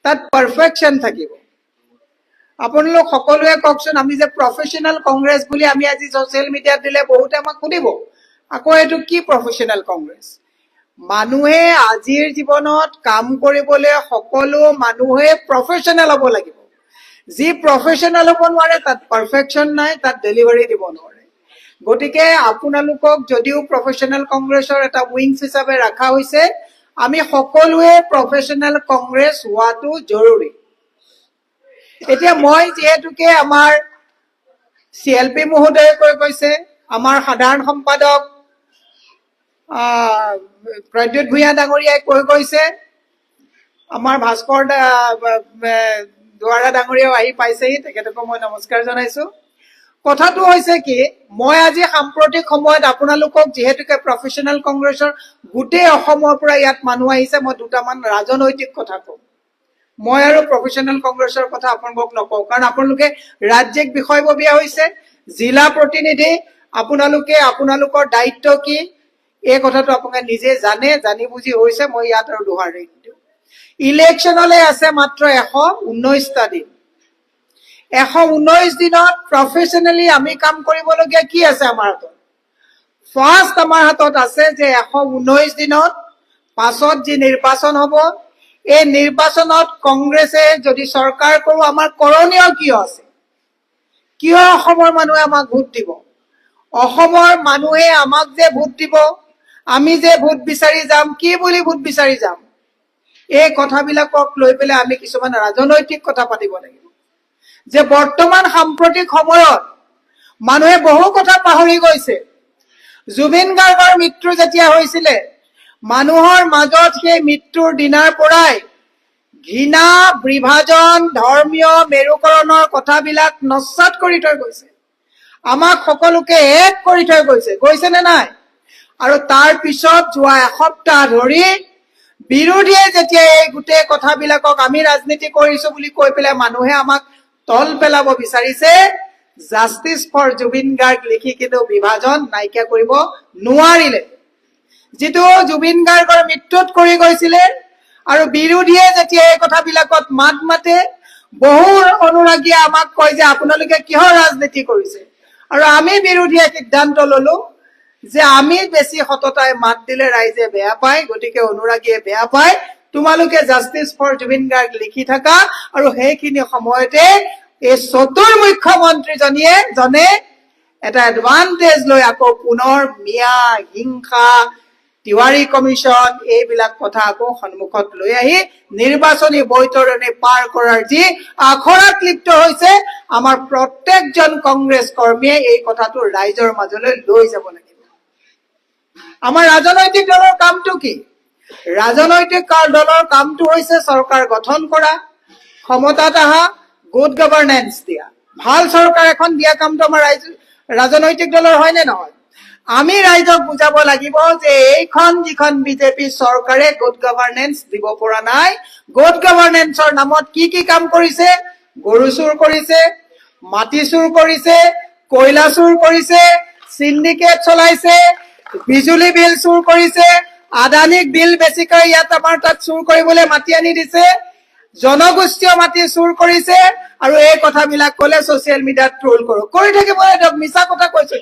তাত পাৰফেকশন থাকিব। আপোনালোক সকলোৱে কওকচোন, আমি যে প্ৰফেশনাল কংগ্ৰেছ বুলি আমি আজি ছ'চিয়েল মিডিয়াত দিলে বহুতে আমাক সুধিব, আকৌ এইটো কি প্ৰফেশনাল কংগ্ৰেছ? মানুহে আজিৰ জীৱনত কাম কৰিবলৈ সকলো মানুহে প্ৰফেশনাল হ'ব লাগিব। যি প্ৰফেশনাল হ'ব নোৱাৰে তাত পাৰফেকশ্যন নাই, তাত ডেলিভাৰী দিব নোৱাৰে। গতিকে আপোনালোকক যদিও প্ৰফেশনাল কংগ্ৰেছৰ এটা উইংছ হিচাপে ৰখা হৈছে, আমি সকলোৱে প্ৰফেশনাল কংগ্ৰেছ হোৱাটো জৰুৰী। এতিয়া মই যিহেতুকে আমাৰ CLP মহোদয়ে কৈছে, আমাৰ সাধাৰণ সম্পাদক প্ৰদ্যুৎ ভূঞা ডাঙৰীয়াই কৈছে, আমাৰ ভাস্কৰ দুৱাৰা ডাঙৰীয়াও আহি পাইছেহি, তেখেতকো মই নমস্কাৰ জনাইছো। কথাটো হৈছে কি, মই আজি সাম্প্ৰতিক সময়ত আপোনালোকক যিহেতুকে প্ৰফেশনাল কংগ্ৰেছৰ গোটেই অসমৰ পৰা ইয়াত মানুহ আহিছে, মই দুটামান ৰাজনৈতিক কথা কম। মই আৰু প্ৰফেশনাল কংগ্ৰেছৰ কথা আপোনালোকক নকওঁ, কাৰণ আপোনালোকে ৰাজ্যিক বিষয়ববীয়া হৈছে, জিলা প্ৰতিনিধি, আপোনালোকে আপোনালোকৰ দায়িত্ব কি এই কথাটো আপোনালোকে নিজে জানে, জানি বুজি হৈছে। মই ইয়াত আৰু দোহাৰি দিওঁ। ইলেকশ্যনলৈ আছে মাত্ৰ 119টা দিন। 119 দিনত প্ৰফেশনেলি আমি কাম কৰিবলগীয়া কি আছে আমাৰ হাতত? ফাৰ্ষ্ট আমাৰ হাতত আছে যে 119 দিনত পাছত যি নিৰ্বাচন হ'ব, এই নিৰ্বাচনত কংগ্ৰেছে যদি চৰকাৰ কৰো, আমাৰ কৰণীয় কিয় আছে? কিয় অসমৰ মানুহে আমাক ভোট দিব? অসমৰ মানুহে আমাক যে ভোট দিব, আমি যে ভোট বিচাৰি যাম, কি বুলি ভোট বিচাৰি যাম? এই কথাবিলাকক লৈ পেলাই আমি কিছুমান ৰাজনৈতিক কথা পাতিব লাগিব। যে বৰ্তমান সাম্প্ৰতিক সময়ত মানুহে বহু কথা পাহৰি গৈছে। জুবিন গাৰ্গৰ মৃত্যু যেতিয়া হৈছিলে, মানুহৰ মাজত সেই মৃত্যুৰ দিনাৰ পৰাই ঘৃণা, বিভাজন, ধৰ্মীয় মেৰুকৰণৰ কথাবিলাক নস্যাৎ কৰি থৈ গৈছে। আমাক সকলোকে এক কৰি থৈ গৈছে নে নাই? আৰু তাৰ পিছত যোৱা এসপ্তাহ ধৰি বিৰোধীয়ে যেতিয়া এই গোটেই কথাবিলাকক আমি ৰাজনীতি কৰিছো বুলি কৈ পেলাই মানুহে আমাক তল পেলাব বিচাৰিছে, জাষ্টিছ ফৰ জুবিন গাৰ্গ লিখি কিন্তু বিভাজন নাইকিয়া কৰিব নোৱাৰিলে। যিটো জুবিন গাৰ্গৰ মৃত্যুত কৰি গৈছিলে, আৰু বিৰোধীয়ে যেতিয়া এই কথাবিলাকত মাত মাতে, বহু অনুৰাগীয়ে আমাক কয় যে আপোনালোকে কিহৰ ৰাজনীতি কৰিছে? আৰু আমি বিৰোধীয়ে সিদ্ধান্ত ললো যে আমি বেছি সততাই মাত দিলে ৰাইজে বেয়া পায়, গতিকে অনুৰাগীয়ে বেয়া পায়, তোমালোকে জাষ্টিছ ফৰ জুবিন গাৰ্গ লিখি থাকা। আৰু সেইখিনি সময়তে এই চতুৰ মুখ্যমন্ত্ৰীজনে এটা এডভান্টেজ লৈ আকৌ পুনৰ মিয়া, হিংসা, তিৱাৰী কমিশ্যন এইবিলাক কথা আকৌ সন্মুখত লৈ আহি নিৰ্বাচনী বৈতৰণি পাৰ কৰাৰ যি আখৰাত লিপ্ত হৈছে, আমাৰ প্ৰত্যেকজন কংগ্ৰেছ কৰ্মীয়ে এই কথাটো ৰাইজৰ মাজলৈ লৈ যাব লাগিব। আমাৰ ৰাজনৈতিক দলৰ কামটো কি? ৰাজনৈতিক দলৰ কামটো হৈছে চৰকাৰ গঠন কৰা, ক্ষমতাত অহা, গুড গভৰ্নেন্স দিয়া। ভাল চৰকাৰ এখন দিয়া কামটো আমাৰ ৰাজনৈতিক দলৰ হয় নে নহয়? আমি ৰাইজক বুজাব লাগিব যে এইখন যিখন বিজেপি চৰকাৰে গুড গভৰ্নেন্স দিব পৰা নাই। গুড গভৰ্নেন্সৰ নামত কি কি কাম কৰিছে? গৰু চুৰ কৰিছে, মাটি চুৰ কৰিছে, কয়লা চুৰ কৰিছে, সিন্ডিকেট চলাইছে, বিজুলী বিল চুৰ কৰিছে, আদানীক বিল বেছিকৈ ইয়াত আমাৰ তাত চুৰ কৰিবলৈ মাতি আনি দিছে, জনগোষ্ঠীয় মাটি চুৰ কৰিছে। আৰু এই কথাবিলাক ক'লে ছ'চিয়েল মিডিয়াত ট্ৰল কৰি থাকিব, মিছা কথা কৈছো।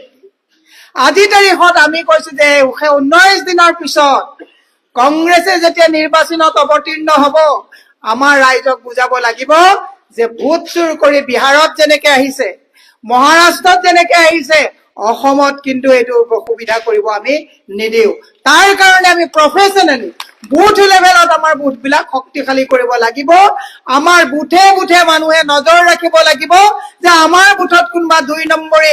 আজি তাৰিখত আমি কৈছো যে 19 দিনৰ পিছত কংগ্ৰেছে যেতিয়া নিৰ্বাচনত অৱতীৰ্ণ হ'ব, আমাৰ ৰাইজক বুজাব লাগিব যে ভোট চুৰ কৰি বিহাৰত যেনেকে আহিছে, মহাৰাষ্ট্ৰত যেনেকে আহিছে, অসমত কিন্তু এইটো সুবিধা কৰিব আমি নিদিও। তাৰ কাৰণে আমি প্ৰফেশনেলি বুথ লেভেলত আমাৰ বুথবিলাক শক্তিশালী কৰিব লাগিব। আমাৰ বুথে বুথে মানুহে নজৰ ৰাখিব লাগিব যে আমাৰ বুথত কোনোবা 2 নম্বৰী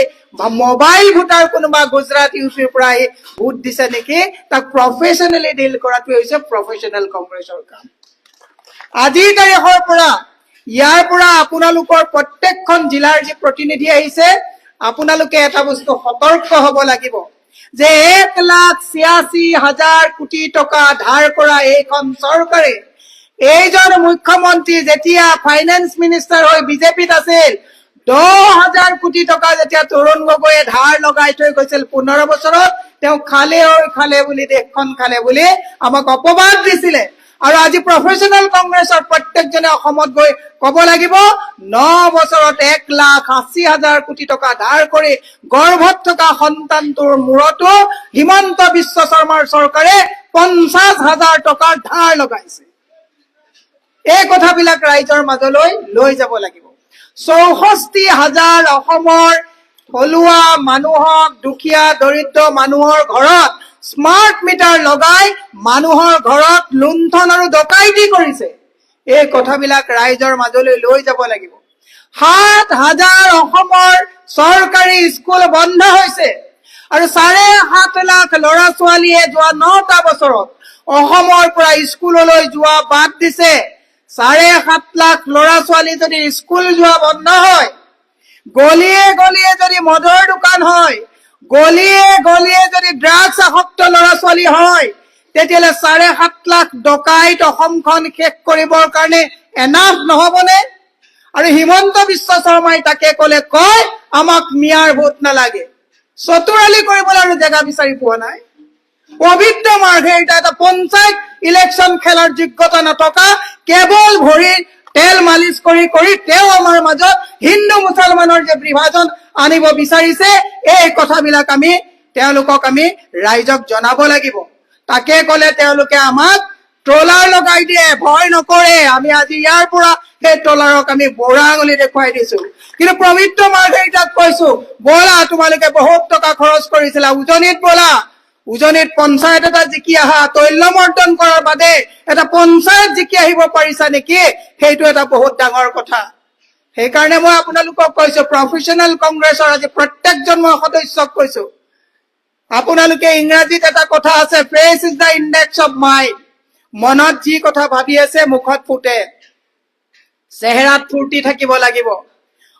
মোবাইল ভোটাৰ কোনোবা গুজৰাট, ইউপিৰ পৰা আহি ভোট দিছে নেকি, তাক প্ৰফেশনেলি ডিল কৰাটো হৈছে প্ৰফেশনেল কংগ্ৰেছৰ কাম। আজিৰ তাৰিখৰ পৰা ইয়াৰ পৰা আপোনালোকৰ প্ৰত্যেকখন জিলাৰ যি প্ৰতিনিধি আহিছে, আপোনালোকে এটা বস্তু সতৰ্ক হ'ব লাগিব যে 1,86,000 কোটি টকা ধাৰ কৰা এইখন চৰকাৰে, এইজন মুখ্যমন্ত্ৰী যেতিয়া ফাইনেন্স মিনিষ্টাৰ হৈ বিজেপিত আছিল, 10,000 কোটি টকা যেতিয়া তৰুণ গগৈয়ে ধাৰ লগাই থৈ গৈছিল 15 বছৰত, তেওঁ খালে বুলি দেশখন খালে বুলি আমাক অপবাদ দিছিলে। আৰু আজি প্ৰফেচনেল কংগ্ৰেছৰ প্ৰত্যেকজনে অসমত গৈ ক'ব লাগিব 9 বছৰত 1,80,000 কোটি টকা ধাৰ কৰি গৰ্ভত থকা সন্তানটোৰ মূৰতো হিমন্ত বিশ্ব শৰ্মাৰ চৰকাৰে 50,000 টকাৰ ধাৰ লগাইছে। এই কথাবিলাক ৰাইজৰ মাজলৈ লৈ যাব লাগিব। 64,000 অসমৰ থলুৱা মানুহক, দুখীয়া দৰিদ্ৰ মানুহৰ ঘৰত স্মাৰ্ট মিটাৰ লগাই মানুহৰ ঘৰত লুণ্ঠন আৰু ডকাইতি কৰিছে। এই কথাবিলাক ৰাইজৰ মাজলৈ লৈ যাব লাগিব। 7,000 অসমৰ চৰকাৰী স্কুল বন্ধ হৈছে আৰু 7.5 লাখ ল'ৰা ছোৱালীয়ে যোৱা 9টা বছৰত অসমৰ পৰা স্কুললৈ যোৱা বাদ দিছে। 7.5 লাখ ল'ৰা ছোৱালী যদি স্কুল যোৱা বন্ধ হয়, গলিয়ে গলিয়ে যদি মদৰ দোকান হয়, গলিয়ে গলিয়ে যদি ড্ৰাগছ আসক্ত ল'ৰা ছোৱালী হয়, তেতিয়াহ'লে 7.5 লাখ ডকাইত অসমখন শেষ কৰিবৰ কাৰণে এনাফ নহবনে? আৰু হিমন্ত বিশ্ব শৰ্মাই তাকে ক'লে কয় আমাক মিয়াৰ ভোট নালাগে। চতুৰালি কৰিবলৈ আৰু জেগা বিচাৰি পোৱা নাই। পবিত্ৰ মাৰ্ঘেৰিটা এটা পঞ্চায়ত ইলেকশ্যন খেলাৰ যোগ্যতা নথকা, কেৱল ভৰিৰ তেল মালিচ কৰি কৰি তেওঁ আমাৰ মাজত হিন্দু মুছলমানৰ যে বিভাজন আনিব বিচাৰিছে, এই কথাবিলাক তেওঁলোকক আমি ৰাইজক জনাব লাগিব। তাকে ক'লে তেওঁলোকে আমাক ট্ৰলাৰ লগাই দিয়ে, ভয় নকৰে। আমি আজি ইয়াৰ পৰা সেই ট্ৰলাৰক আমি বৰা আঙুলি দেখুৱাই দিছো। কিন্তু পবিত্ৰ মাৰ্ঘেৰিটাক কৈছো, ব'লা, তোমালোকে বহুত টকা খৰচ কৰিছিলা, উজনিত ব'লা। উজনিত পঞ্চায়ত এটা জিকি আহা, তৈলমৰ্দন কৰাৰ বাদে এটা পঞ্চায়ত জিকি আহিব পাৰিছা নেকি? সেইটো এটা বহুত ডাঙৰ কথা। সেইকাৰণে মই আপোনালোকক কৈছো, প্ৰফেচনেল কংগ্ৰেছৰ আজি প্ৰত্যেকজন মই সদস্যক কৈছো, আপোনালোকে ইংৰাজীত এটা কথা আছে, face is the index of mind. মনত যি কথা ভাবি আছে মুখত ফুটে। চেহেৰাত ফূৰ্তি থাকিব লাগিব।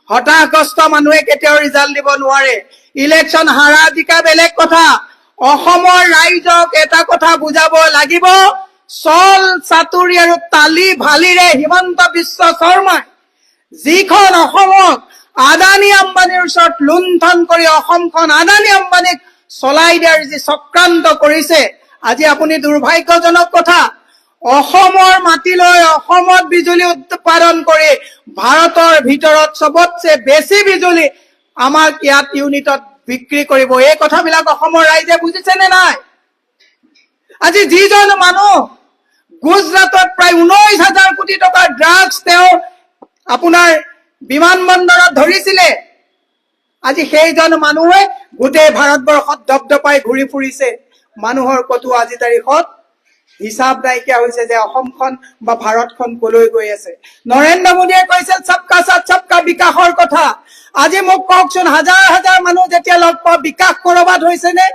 হতাশগ্ৰস্ত মানুহে কেতিয়াও ৰিজাল্ট দিব নোৱাৰে। ইলেকশ্যন হাৰা জিকা বেলেগ কথা। অসমৰ ৰাইজক এটা কথা বুজাব লাগিব, চল চাতুৰি আৰু তালি ভালিৰে হিমন্ত বিশ্ব শৰ্মাই যিখন অসমক আদানী আম্বানীৰ ওচৰত লুণ্ঠন কৰি অসমখন আদানী আম্বানীক চলাই দিয়াৰ যি চক্ৰান্ত কৰিছে, আজি আপুনি দুৰ্ভাগ্যজনক কথা, অসমৰ মাটিলৈ অসমত বিজুলী উৎপাদন কৰি ভাৰতৰ ভিতৰত চবতছে বেছি বিজুলী আমাক ইয়াত ইউনিটত বিক্ৰী কৰিব। এই কথাবিলাক অসমৰ ৰাইজে বুজিছে নে নাই? আজি যিজন মানুহ গুজৰাটত প্ৰায় 19,000 কোটি টকাৰ ড্ৰাগছ তেওঁ আপোনাৰ বিমানবন্দৰত ধৰিছিলে, আজি সেইজন মানুহে গোটেই ভাৰতবৰ্ষত দপদপাই ঘূৰি ফুৰিছে। মানুহৰ কতো আজি তাৰিখত হিচাপ নাইকিয়া হৈছে যে অসমখন বা ভাৰতখন কলৈ গৈ আছে। নৰেন্দ্ৰ মোদীয়ে কৈছে সবকা সাথ সবকা বিকাশৰ কথা। আজি মোক কওকচোন, হাজাৰ হাজাৰ মানুহ যেতিয়া লগ পাওঁ, বিকাশ কৰবাত হৈছে নে?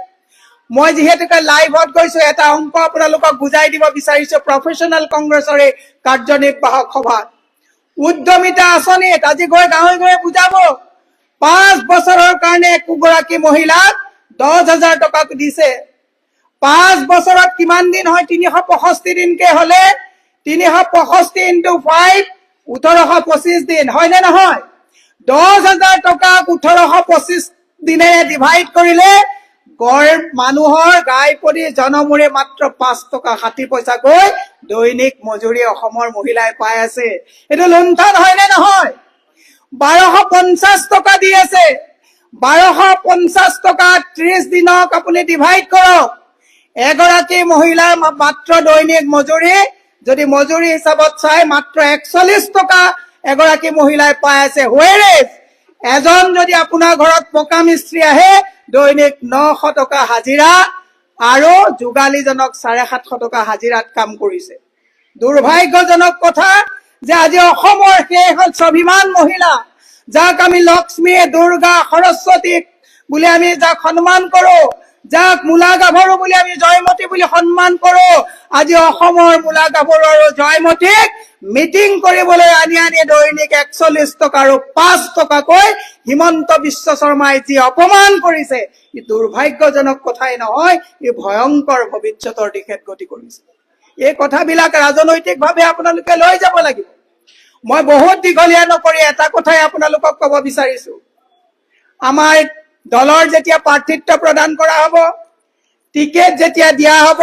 মই যিহেতুকে লাইভত গৈছো, এটা অংক আপোনালোকক বুজাই দিব বিচাৰিছো। প্ৰফেচনেল কংগ্ৰেছৰ এই কাৰ্যনিৰ্বাহক সভাত উদ্যমিতা আঁচনিত আজি গৈ গাঁৱে গাঁৱে বুজাব, 5 বছৰৰ কাৰণে একোগৰাকী মহিলাক 10,000 টকা দিছে। 5 বছৰত কিমান দিন হয়? 365 দিনকে হলে 365 into 5 1825 দিন হয় নে নহয়? 10,000 টকাক 1825 দিনেৰে ডিভাইড কৰিলে গড় মানুহৰ গাইপতি জনমূৰে মাত্ৰ 5 টকা 60 পইচাকৈ দৈনিক মজুৰি অসমৰ মহিলাই পাই আছে। এইটো লুণ্ঠন হয় নে নহয়? 1250 টকা দি আছে। 1250 টকা 30 দিনক আপুনি ডিভাইড কৰক। এগৰাকী মহিলাৰ মাত্ৰ দৈনিক মজুৰি যদি মজুৰি হিচাপত চাই মাত্ৰ 41 টকা এগৰাকী মহিলাই পাই আছে। হুৱেৰেজ এজন যদি আপোনাৰ ঘৰত পকা মিস্ত্ৰী আহে, দৈনিক 900 টকা হাজিৰা আৰু যোগালীজনক 750 টকা হাজিৰাত কাম কৰিছে। দুৰ্ভাগ্যজনক কথা যে আজি অসমৰ সেই স্বাভিমান মহিলা, যাক আমি লক্ষ্মী, দুৰ্গা, সৰস্বতী বুলি আমি যাক সন্মান কৰো, যাক মূলা গাভৰু বুলি আমি জয়মতী বুলি সন্মান কৰো, আজি অসমৰ মূলা গাভৰু আৰু জয়মতীক মিটিং কৰিবলৈ আনি আনি দৈনিক 41 টকা আৰু 5 টকাকৈ হিমন্ত বিশ্ব শৰ্মাই যি অপমান কৰিছে, ই দুৰ্ভাগ্যজনক কথাই নহয়, ই ভয়ংকৰ ভৱিষ্যতৰ দিশে গতি কৰিছে। এই কথাবিলাক ৰাজনৈতিকভাৱে আপোনালোকে লৈ যাব লাগিব। মই বহুত দীঘলীয়া নকৰি এটা কথাই আপোনালোকক ক'ব বিচাৰিছো, আমাৰ দলৰ যেতিয়া প্ৰাৰ্থিত্ব প্ৰদান কৰা হ'ব, টিকেট যেতিয়া দিয়া হ'ব,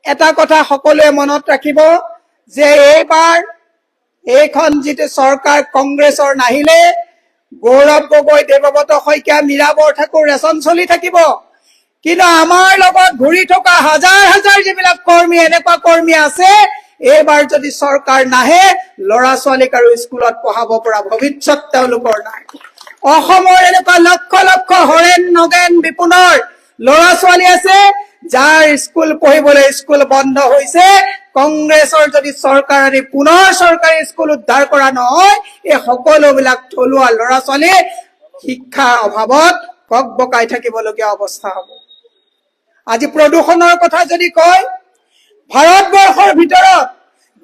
এটা কথা সকলোৱে মনত ৰাখিব যে এইবাৰ এইখন যিটো চৰকাৰ কংগ্ৰেছৰ নাহিলে গৌৰৱ গগৈ, দেৱব্ৰত শইকীয়া, মীৰা বৰঠাকুৰ ৰেচন চলি থাকিব। কিন্তু আমাৰ লগত ঘূৰি থকা হাজাৰ হাজাৰ যিবিলাক কৰ্মী, এনেকুৱা কৰ্মী আছে, এইবাৰ যদি চৰকাৰ নাহে ল'ৰা ছোৱালীক আৰু স্কুলত পঢ়াব পৰা ভৱিষ্যত তেওঁলোকৰ নাই। অসমৰ এনেকুৱা লক্ষ লক্ষ হৰেণ, নগেন, বিপুনৰ ল'ৰা ছোৱালী আছে যাৰ স্কুল পঢ়িবলৈ স্কুল বন্ধ হৈছে। কংগ্ৰেছৰ যদি চৰকাৰ আনি পুনৰ চৰকাৰী স্কুল উদ্ধাৰ কৰা নহয়, এই সকলোবিলাক থলুৱা ল'ৰা ছোৱালী শিক্ষাৰ অভাৱত বকবকাই থাকিবলগীয়া অৱস্থা হ'ব। আজি প্ৰদূষণৰ কথা যদি কয়, ভাৰতবৰ্ষৰ ভিতৰত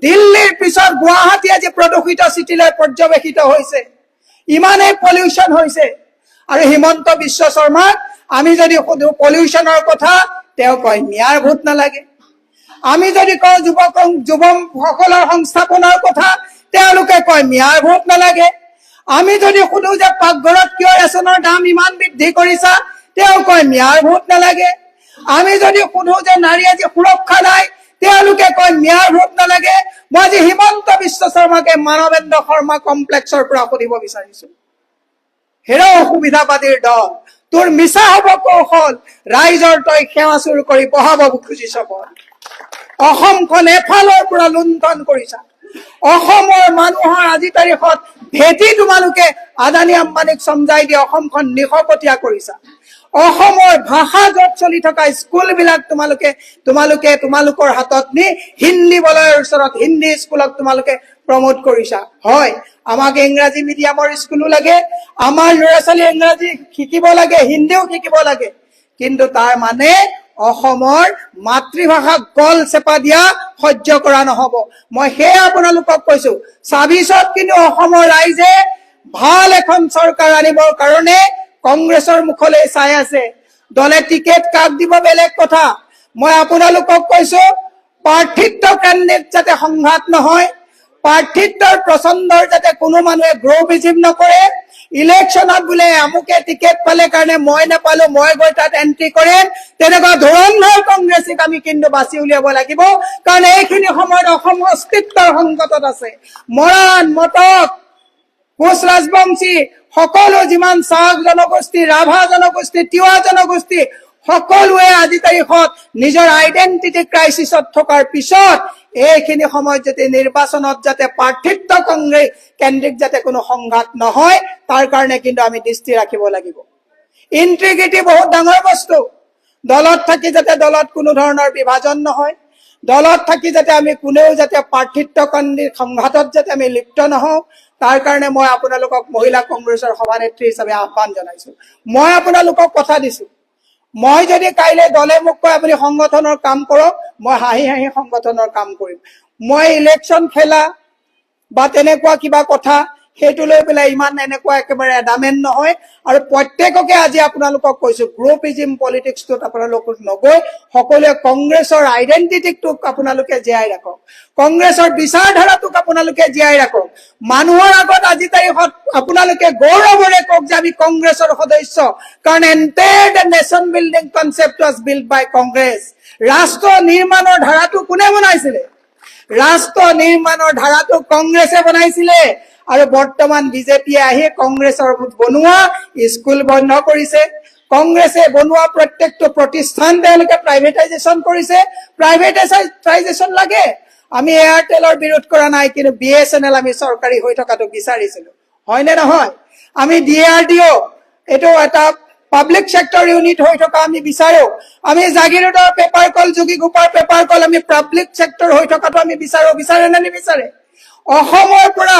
দিল্লীৰ পিছত গুৱাহাটী আজি প্ৰদূষিত চিটিলৈ পৰ্যবেক্ষিত হৈছে। ইমানেই পলিউশ্যন হৈছে। আৰু হিমন্ত বিশ্ব শৰ্মাক আমি যদি সুধো পলিউশ্যনৰ কথা, তেওঁ কয় মিয়াৰ ভোট নালাগে। আমি যদি কওঁ যুৱকসকলৰ সংস্থাপনৰ কথা, তেওঁলোকে কয় মিয়াৰ ভোট নালাগে। আমি যদি সুধো যে পাকঘৰত কিয় ৰেচনৰ দাম ইমান বৃদ্ধি কৰিছা, তেওঁ কয় মিয়াৰ ভোট নালাগে। আমি যদি সুধো যে নাৰী আজি সুৰক্ষা নাই, তেওঁলোকে কয় মিয়াৰ ভোট নালাগে। মই আজি হিমন্ত বিশ্ব শৰ্মাকে মানৱেন্দ্ৰ শৰ্মা কমপ্লেক্সৰ পৰা সুধিব বিচাৰিছো, হেৰ অসুবিধাবাদীৰ দল, তোৰ মিছা হব কৌশল, ৰাইজৰ তই সেৱা চুৰ কৰি বহাব খুজিছ বল। অসমখন এফালৰ পৰা লুণ্ঠন কৰিছা। অসমৰ মানুহৰ আজি তাৰিখত ভেটি তোমালোকে আদানী আম্বানীক সমজাই দি অসমখন নিশকতীয়া কৰিছা। অসমৰ ভাষা য'ত চলি থকা স্কুলবিলাক তোমালোকৰ হাতত নি হিন্দী বলয়ৰ ওচৰত হিন্দী স্কুলক তোমালোকে প্ৰমোট কৰিছা। হয়, আমাক ইংৰাজী মিডিয়ামৰ স্কুলো লাগে, আমাৰ ল'ৰা ছোৱালী ইংৰাজী শিকিব লাগে, হিন্দীও শিকিব লাগে। কিন্তু তাৰ মানে অসমৰ মাতৃভাষাক গল চেপা দিয়া সহ্য কৰা নহব। মই সেয়া আপোনালোকক কৈছো, ২৬ত কিন্তু অসমৰ ৰাইজে ভাল এখন চৰকাৰ আনিবৰ কাৰণে কংগ্ৰেছৰ মুখলৈ চাই আছে। দলে টিকেট কাক দিব বেলেগ কথা। মই আপোনালোকক কৈছো, প্ৰাৰ্থিত্ব কেন্দ্ৰিক যাতে সংঘাত নহয়, প্ৰাৰ্থিত্বৰ প্ৰচণ্ডৰ যাতে কোনো মানুহে গ্ৰুপিজিম নকৰে। ইলেকশ্যনত বোলে আমুকে টিকেট পালে কাৰণে মই নাপালো, মই গৈ তাত এন্ট্ৰি কৰিম, তেনেকুৱা ধৰণৰ কংগ্ৰেছক আমি কিন্তু বাছি উলিয়াব লাগিব। কাৰণ এইখিনি সময়ত অসম অস্তিত্বৰ সংকটত আছে। মৰাণ, মটক, কোচ ৰাজবংশী, সকলো যিমান চাহ জনগোষ্ঠী, ৰাভা জনগোষ্ঠী, তিৱা জনগোষ্ঠী, সকলোৱে আজি তাৰিখত নিজৰ আইডেন্টিটি ক্ৰাইচিছত থকাৰ পিছত এইখিনি সময়ত যাতে নিৰ্বাচনত যাতে প্ৰাৰ্থিত্ব কংগ্ৰেছ কেন্দ্ৰিক যাতে কোনো সংঘাত নহয়, তাৰ কাৰণে কিন্তু আমি দৃষ্টি ৰাখিব লাগিব। ইন্টিগ্ৰিটি বহুত ডাঙৰ বস্তু। দলত থাকি যাতে দলত কোনো ধৰণৰ বিভাজন নহয়, দলত থাকি যাতে আমি কোনেও যাতে প্ৰাৰ্থিত্ব কেন্দ্ৰিক সংঘাতত যাতে আমি লিপ্ত নহওঁ, তাৰ কাৰণে মই আপোনালোকক মহিলা কংগ্ৰেছৰ সভানেত্ৰী হিচাপে আহ্বান জনাইছো। মই আপোনালোকক কথা দিছো, মই যদি কাইলৈ দলে মোক কয় আপুনি সংগঠনৰ কাম কৰক, মই হাঁহি হাঁহি সংগঠনৰ কাম কৰিম। মই ইলেকশ্যন খেলা বা তেনেকুৱা কিবা কথা সেইটো লৈ পেলাই ইমান এনেকুৱা একেবাৰে এডামেন নহয়। আৰু প্ৰত্যেককে আজি আপোনালোকক কৈছো, গ্ৰুপিজিম পলিটিক্সটোত আপোনালোক নগৈ সকলোৱে কংগ্ৰেছৰ আইডেন্টিটিটোক আপোনালোকে জীয়াই ৰাখক, কংগ্ৰেছৰ বিচাৰধাৰাটোক আপোনালোকে জীয়াই ৰাখক। মানুহৰ আগত আজি তাৰিখত আপোনালোকে গৌৰৱেৰে কওক যে আমি কংগ্ৰেছৰ সদস্য, কাৰণ entire the nation building concept was build by Congress. ৰাষ্ট্ৰ নিৰ্মাণৰ ধাৰাটো কোনে বনাইছিলে? ৰাষ্ট্ৰ নিৰ্মাণৰ ধাৰাটো কংগ্ৰেছে বনাইছিলে। আৰু বৰ্তমান বিজেপিয়ে আহি কংগ্ৰেছৰ বনোৱা স্কুল বন্ধ কৰিছে, কংগ্ৰেছে বনোৱা প্ৰত্যেকটো প্ৰতিষ্ঠান তেওঁলোকে প্ৰাইভেটাইজেশ্যন কৰিছে। প্ৰাইভেটাইজেশ্যন লাগে, আমি এয়াৰটেলৰ বিৰোধ কৰা নাই, কিন্তু BSNL আমি চৰকাৰী হৈ থকাটো বিচাৰিছিলো, হয়নে নহয়? আমি DRDO এইটো এটা পাব্লিক সেক্টৰ ইউনিট হৈ থকা আমি বিচাৰো। আমি জাগিৰোডৰ পেপাৰ কল, যোগীঘোপাৰ পেপাৰ কল আমি পাব্লিক সেক্টৰ হৈ থকাটো আমি বিচাৰো, বিচাৰে নে নিবিচাৰে? অসমৰ পৰা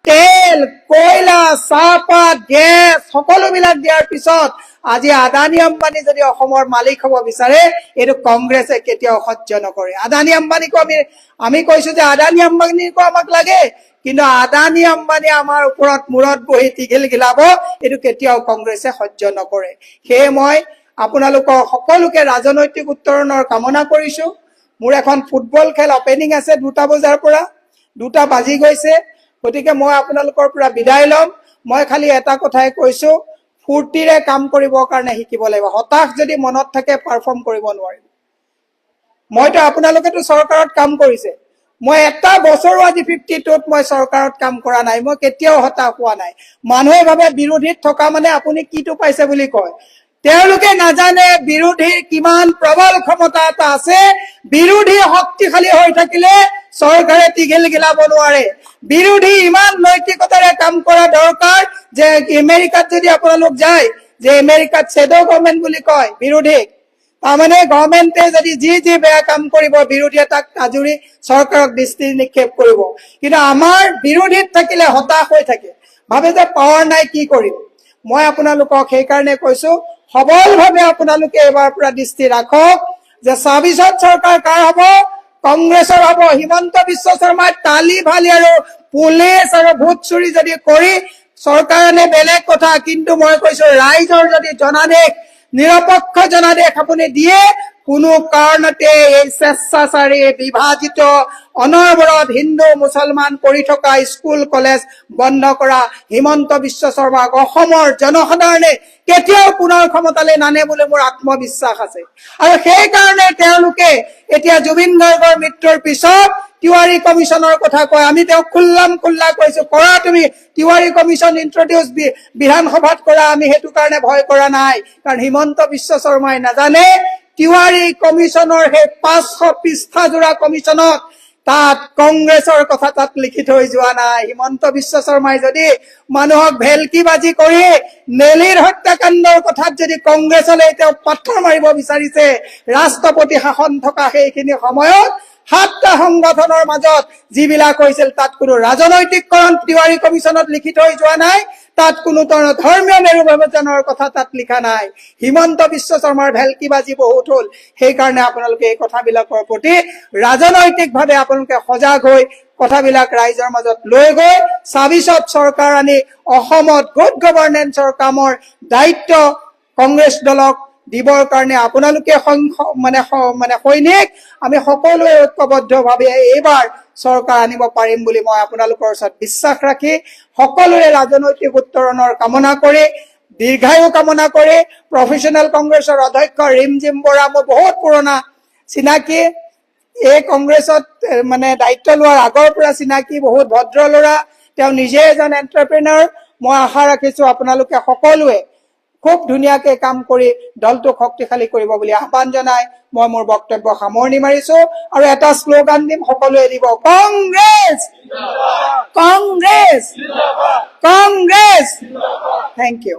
তেল, কয়লা, চাহপাত, গেছ সকলোবিলাক দিয়াৰ পিছত আজি আদানী আম্বানী যদি অসমৰ মালিক হ'ব বিচাৰে, এইটো কংগ্ৰেছে কেতিয়াও সহ্য নকৰে। আদানী আম্বানীকো আমি কৈছো যে আদানী আম্বানীকো আমাক লাগে, কিন্তু আদানী আম্বানী আমাৰ ওপৰত মূৰত বহি টিঘিল গিলাব, এইটো কেতিয়াও কংগ্ৰেছে সহ্য নকৰে। সেয়ে মই আপোনালোকৰ সকলোকে ৰাজনৈতিক উত্তৰণৰ কামনা কৰিছো। মোৰ এখন ফুটবল খেল অপেনিং আছে 2টা বজাৰ পৰা, 2টা বাজি গৈছে, গতিকে মই আপোনালোকৰ পৰা বিদায় ল'ম। মই খালি এটা কথাই কৈছো, ফূৰ্তিৰে কাম কৰিবৰ কাৰণে শিকিব লাগিব। হতাশ যদি মনত থাকে পাৰফৰ্ম কৰিব নোৱাৰিব। মইতো আপোনালোকেতো চৰকাৰত কাম কৰিছে, মই এটা বছৰো আজি 52ত মই চৰকাৰত কাম কৰা নাই, মই কেতিয়াও হতাশ হোৱা নাই। মানুহে ভাবে বিৰোধীত থকা মানে আপুনি কিটো পাইছে বুলি কয়। তেওঁলোকে নাজানে বিৰোধীৰ কিমান প্ৰবল ক্ষমতা এটা আছে। বিৰোধী শক্তিশালী হৈ থাকিলে চৰকাৰে টিঘিল গিলাব নোৱাৰে। বিৰোধী ইমান নৈতিকতাৰে কাম কৰা দৰকাৰ যে আমেৰিকাত যদি আপোনালোক যায়, যে আমেৰিকাত শ্বেডো গভৰ্ণমেণ্ট বুলি কয় বিৰোধীক, তাৰমানে গভৰ্ণমেণ্টে যদি যি বেয়া কাম কৰিব বিৰোধীয়ে তাক আজৰি চৰকাৰক দৃষ্টি নিক্ষেপ কৰিব। কিন্তু আমাৰ বিৰোধীত থাকিলে হতাশ হৈ থাকে, ভাবে যে পাৱাৰ নাই কি কৰিম। মই আপোনালোকক সেইকাৰণে কৈছো, সবলভাৱে আপোনালোকে এবাৰ পৰা দৃষ্টি ৰাখক যে 26ত চৰকাৰ কাৰ হ'ব? কংগ্ৰেছৰ হ'ব। হিমন্ত বিশ্ব শৰ্মাই তালি ভালি আৰু পুলিচ আৰু ভোট চুৰি যদি কৰি চৰকাৰ আনে বেলেগ কথা, কিন্তু মই কৈছো ৰাইজৰ যদি জনাদেশ, নিৰপেক্ষ জনাদেশ আপুনি দিয়ে, কোনো কাৰণতে এই স্বেচ্ছাচাৰী বিভাজিত অনবৰত হিন্দু মুছলমান কৰি থকা স্কুল কলেজ বন্ধ কৰা হিমন্ত বিশ্ব শৰ্মাক অসমৰ জনসাধাৰণে কেতিয়াও পুনৰ ক্ষমতালৈ নানে বুলি মোৰ আত্মবিশ্বাস আছে। আৰু সেইকাৰণে তেওঁলোকে এতিয়া জুবিন গাৰ্গৰ মৃত্যুৰ পিছত তিৱাৰী কমিশনৰ কথা কয়। আমি তেওঁক খোল্লা কৈছো, কৰা তুমি তিৱাৰী কমিশন ইন্ট্ৰডিউচ বিধানসভাত কৰা, আমি সেইটো কাৰণে ভয় কৰা নাই। কাৰণ হিমন্ত বিশ্ব শৰ্মাই নাজানে তিৱাৰী কমিশনৰ সেই 500 পৃষ্ঠা জোৰা কমিশনত তাত কংগ্ৰেছৰ কথা তাত লিখি থৈ যোৱা নাই। হিমন্ত বিশ্ব শৰ্মাই যদি মানুহক ভেলকিবাজি কৰি নেলিৰ হত্যাকাণ্ডৰ কথাত যদি কংগ্ৰেছলৈ তেওঁ পাথৰ মাৰিব বিচাৰিছে, ৰাষ্ট্ৰপতি শাসন থকা সেইখিনি সময়ত 7টা সংগঠনৰ মাজত যিবিলাক হৈছিল তাত কোনো ৰাজনৈতিককৰণ তিৱাৰী কমিশনত লিখি থৈ যোৱা নাই, তাত কোনো ধৰ্মীয় মেৰু বিভাজনৰ কথা তাত লিখা নাই। হিমন্ত বিশ্ব শৰ্মাৰ ভেলকিবাজি বহুত হ'ল। সেইকাৰণে আপোনালোকে এই কথাবিলাকৰ প্ৰতি ৰাজনৈতিকভাৱে আপোনালোকে সজাগ হৈ কথাবিলাক ৰাইজৰ মাজত লৈ গৈ 26ত চৰকাৰ আনি অসমত গুড গভৰ্নেন্সৰ কামৰ দায়িত্ব কংগ্ৰেছ দলক দিবৰ কাৰণে আপোনালোকে সৈনিক, আমি সকলোৱে ঐক্যবদ্ধভাৱে এইবাৰ চৰকাৰ আনিব পাৰিম বুলি মই আপোনালোকৰ ওচৰত বিশ্বাস ৰাখি সকলোৰে ৰাজনৈতিক উত্তৰণৰ কামনা কৰি, দীৰ্ঘায়ু কামনা কৰি, প্ৰফেচনেল কংগ্ৰেছৰ অধ্যক্ষ ৰিমজিম বৰা মোৰ বহুত পুৰণা চিনাকি, এই কংগ্ৰেছত দায়িত্ব লোৱাৰ আগৰ পৰা চিনাকি, বহুত ভদ্ৰ ল'ৰা, তেওঁ নিজে এজন এণ্টাৰপ্ৰেনাৰ। মই আশা ৰাখিছো আপোনালোকে সকলোৱে খুব ধুনীয়াকে কাম কৰি দলটোক শক্তিশালী কৰিব বুলি আহ্বান জনাই মই মোৰ বক্তব্য সামৰণি মাৰিছো। আৰু এটা শ্লোগান দিম, সকলোৱে দিব, কংগ্ৰেছ কংগ্ৰেছ কংগ্ৰেছ। Thank U.